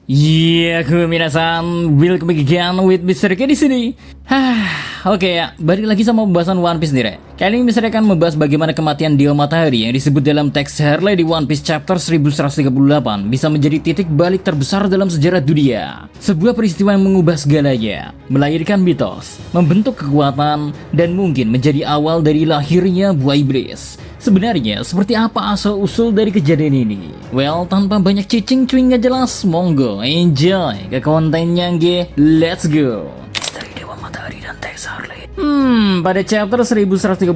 Iya, minasan, welcome again with Mr. K di sini. Oke ya, balik lagi sama pembahasan One Piece nih, Rek. Kali ini Mr. akan membahas bagaimana kematian Dewa Matahari yang disebut dalam teks Harley di One Piece chapter 1138 bisa menjadi titik balik terbesar dalam sejarah dunia. Sebuah peristiwa yang mengubah segalanya, melahirkan mitos, membentuk kekuatan, dan mungkin menjadi awal dari lahirnya buah iblis. Sebenarnya, seperti apa asal-usul dari kejadian ini? Well, tanpa banyak cicing-cuing gak jelas, monggo enjoy ke kontennya, let's go. Misteri Dewa Matahari dan teks Harley. Pada chapter 1138,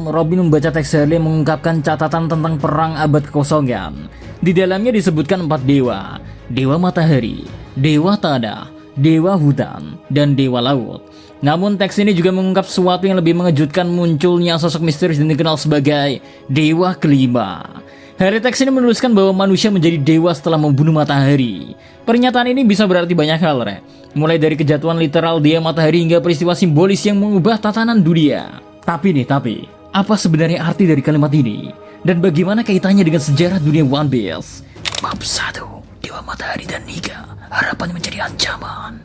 Robin membaca teks Harley mengungkapkan catatan tentang perang abad kekosongan. Di dalamnya disebutkan 4 dewa: Dewa Matahari, Dewa Tanah, Dewa Hutan, dan Dewa Laut. Namun teks ini juga mengungkap sesuatu yang lebih mengejutkan, munculnya sosok misterius dan dikenal sebagai Dewa Kelima. Hari teks ini menuliskan bahwa manusia menjadi dewa setelah membunuh matahari. Pernyataan ini bisa berarti banyak hal, Rek. Mulai dari kejatuhan literal Dewa Matahari hingga peristiwa simbolis yang mengubah tatanan dunia. Tapi, apa sebenarnya arti dari kalimat ini? Dan bagaimana kaitannya dengan sejarah dunia One Piece? Bab 1, Dewa Matahari dan Nika, harapan menjadi ancaman.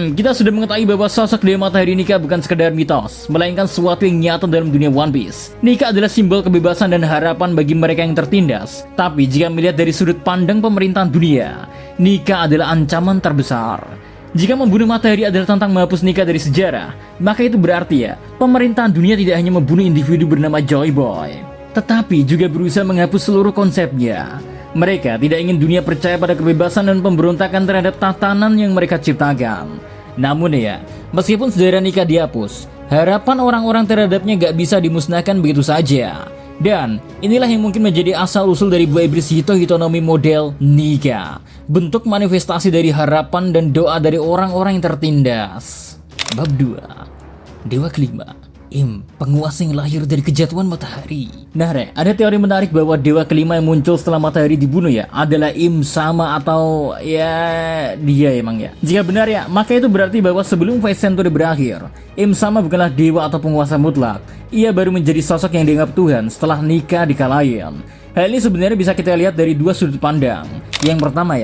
Kita sudah mengetahui bahwa sosok Dewa Matahari Nika bukan sekedar mitos, melainkan sesuatu yang nyata dalam dunia One Piece. Nika adalah simbol kebebasan dan harapan bagi mereka yang tertindas. Tapi jika melihat dari sudut pandang pemerintahan dunia, Nika adalah ancaman terbesar. Jika membunuh matahari adalah tentang menghapus Nika dari sejarah, maka itu berarti pemerintahan dunia tidak hanya membunuh individu bernama Joy Boy, tetapi juga berusaha menghapus seluruh konsepnya. Mereka tidak ingin dunia percaya pada kebebasan dan pemberontakan terhadap tatanan yang mereka ciptakan. Namun meskipun sejarah Nika dihapus, harapan orang-orang terhadapnya gak bisa dimusnahkan begitu saja. Dan inilah yang mungkin menjadi asal-usul dari buah iblis Hitonomi model Nika, bentuk manifestasi dari harapan dan doa dari orang-orang yang tertindas. Bab 2, Dewa Kelima, Im, penguasa yang lahir dari kejatuhan matahari. Nah, Rek, ada teori menarik bahwa dewa kelima yang muncul setelah matahari dibunuh adalah Im Sama atau dia emang. Jika benar maka itu berarti bahwa sebelum Phase Century berakhir, Im Sama bukanlah dewa atau penguasa mutlak. Ia baru menjadi sosok yang dianggap Tuhan setelah Nika dikalahin. Hal ini sebenarnya bisa kita lihat dari dua sudut pandang. Yang pertama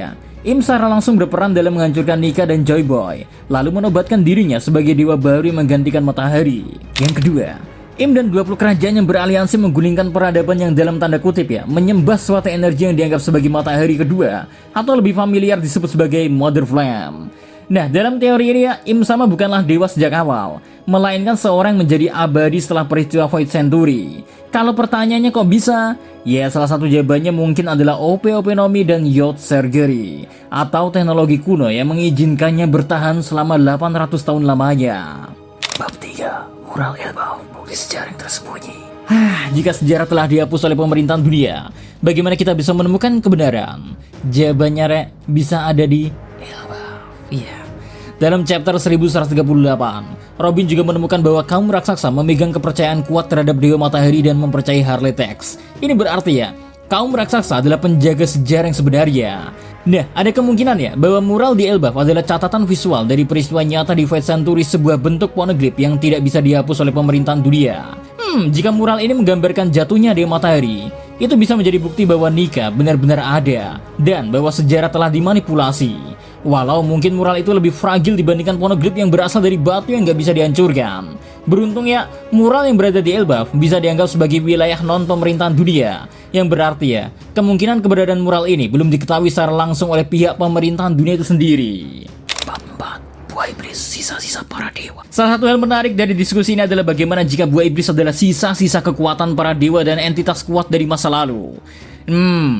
Im secara langsung berperan dalam menghancurkan Nika dan Joy Boy, lalu menobatkan dirinya sebagai dewa baru yang menggantikan matahari. Yang kedua, Im dan 20 kerajaan yang beraliansi menggulingkan peradaban yang dalam tanda kutip menyembah suatu energi yang dianggap sebagai matahari kedua, atau lebih familiar disebut sebagai Mother Flame. Nah, dalam teori ini Im Sama bukanlah dewa sejak awal, melainkan seorang yang menjadi abadi setelah peristiwa Void Century. Kalau pertanyaannya kok bisa? Salah satu jawabannya mungkin adalah Ope-Ope-Nomi dan Yacht Surgery, atau teknologi kuno yang mengizinkannya bertahan selama 800 tahun lamanya. Bab 3, Mural Elbaf, bukti sejarah yang tersembunyi. Jika sejarah telah dihapus oleh pemerintahan dunia, bagaimana kita bisa menemukan kebenaran? Jawabannya bisa ada di Elbaf. Dalam chapter 1138, Robin juga menemukan bahwa kaum raksasa memegang kepercayaan kuat terhadap Dewa Matahari dan mempercayai Harley Text. Ini berarti kaum raksasa adalah penjaga sejarah yang sebenarnya. Nah, ada kemungkinan bahwa mural di Elbaf adalah catatan visual dari peristiwa nyata di Void Century, sebuah bentuk poneglyph yang tidak bisa dihapus oleh pemerintahan dunia. Jika mural ini menggambarkan jatuhnya Dewa Matahari, itu bisa menjadi bukti bahwa Nika benar-benar ada dan bahwa sejarah telah dimanipulasi. Walau mungkin mural itu lebih fragil dibandingkan poneglyph yang berasal dari batu yang gak bisa dihancurkan. Beruntung mural yang berada di Elbaf bisa dianggap sebagai wilayah non-pemerintahan dunia. Yang berarti kemungkinan keberadaan mural ini belum diketahui secara langsung oleh pihak pemerintahan dunia itu sendiri. Bab 4, Buah Iblis, sisa-sisa para dewa. Salah satu hal menarik dari diskusi ini adalah bagaimana jika Buah Iblis adalah sisa-sisa kekuatan para dewa dan entitas kuat dari masa lalu.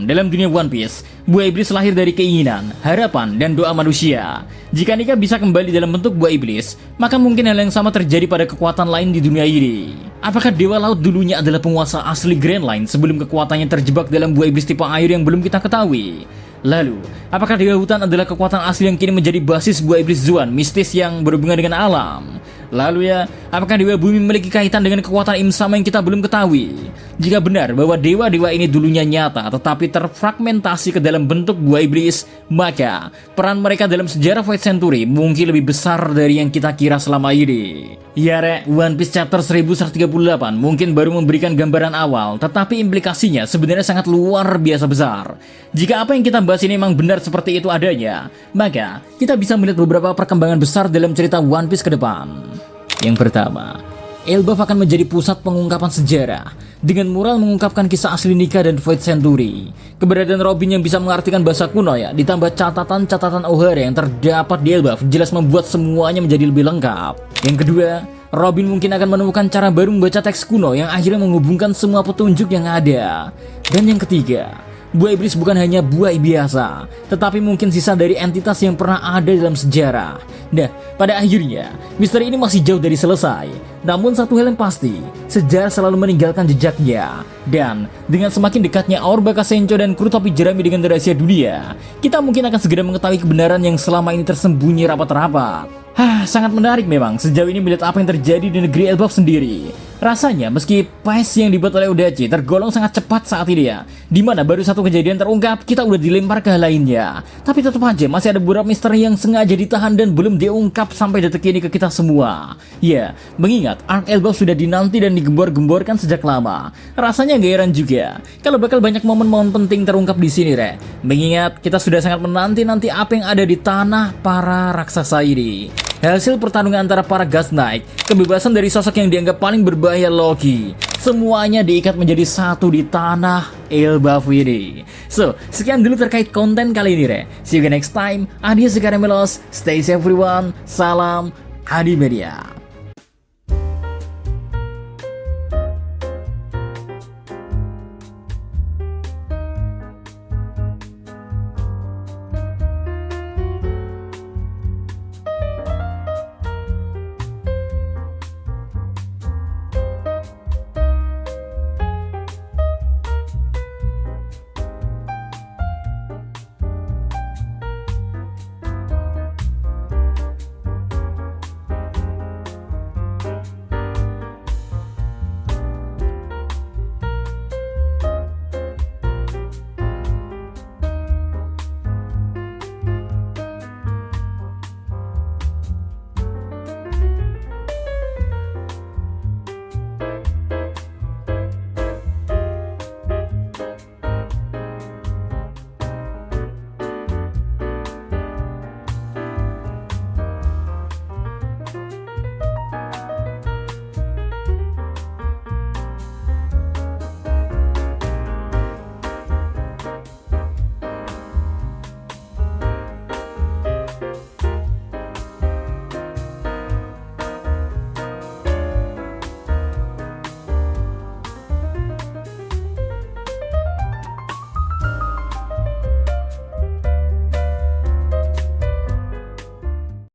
Dalam dunia One Piece, buah iblis lahir dari keinginan, harapan, dan doa manusia. Jika Nika bisa kembali dalam bentuk buah iblis, maka mungkin hal yang sama terjadi pada kekuatan lain di dunia ini. Apakah Dewa Laut dulunya adalah penguasa asli Grand Line sebelum kekuatannya terjebak dalam buah iblis tipe air yang belum kita ketahui? Lalu, apakah Dewa Hutan adalah kekuatan asli yang kini menjadi basis buah iblis Zuan, mistis yang berhubungan dengan alam? Lalu ya, apakah Dewa Bumi memiliki kaitan dengan kekuatan Im Sama yang kita belum ketahui? Jika benar bahwa dewa-dewa ini dulunya nyata tetapi terfragmentasi ke dalam bentuk buah iblis, maka peran mereka dalam sejarah Void Century mungkin lebih besar dari yang kita kira selama ini. Ya Rek, One Piece chapter 1138 mungkin baru memberikan gambaran awal, tetapi implikasinya sebenarnya sangat luar biasa besar. Jika apa yang kita bahas ini memang benar seperti itu adanya, maka kita bisa melihat beberapa perkembangan besar dalam cerita One Piece ke depan. Yang pertama, Elbaf akan menjadi pusat pengungkapan sejarah dengan mural mengungkapkan kisah asli Nika dan Void Century. Keberadaan Robin yang bisa mengartikan bahasa kuno ya, ditambah catatan-catatan O'Hara yang terdapat di Elbaf jelas membuat semuanya menjadi lebih lengkap. Yang kedua, Robin mungkin akan menemukan cara baru membaca teks kuno yang akhirnya menghubungkan semua petunjuk yang ada. Dan yang ketiga, buah iblis bukan hanya buah biasa, tetapi mungkin sisa dari entitas yang pernah ada dalam sejarah. Nah, pada akhirnya, misteri ini masih jauh dari selesai. Namun satu hal yang pasti, sejarah selalu meninggalkan jejaknya. Dan dengan semakin dekatnya Aur Baka Sencho dan kru topi jerami dengan rahasia dunia, kita mungkin akan segera mengetahui kebenaran yang selama ini tersembunyi rapat-rapat. Sangat menarik memang sejauh ini melihat apa yang terjadi di negeri Elbaf sendiri. Rasanya meski pace yang dibuat oleh Odachi tergolong sangat cepat saat ini ya, dimana baru satu kejadian terungkap kita udah dilempar ke hal lainnya. Tapi tetap aja masih ada beberapa misteri yang sengaja ditahan dan belum diungkap sampai detik ini ke kita semua. Ya, mengingat Arc Elbaf sudah dinanti dan digembor-gemborkan sejak lama. Rasanya gak heran juga kalau bakal banyak momen-momen penting terungkap di sini, Rek. Mengingat kita sudah sangat menanti-nanti apa yang ada di tanah para raksasa ini. Hasil pertarungan antara para Ghost Knight, kebebasan dari sosok yang dianggap paling berbahaya Loki, semuanya diikat menjadi satu di tanah Elbaf ini. So, sekian dulu terkait konten kali ini, Re. See you again next time. Adios, Karamelos. Stay safe everyone. Salam Adi Media.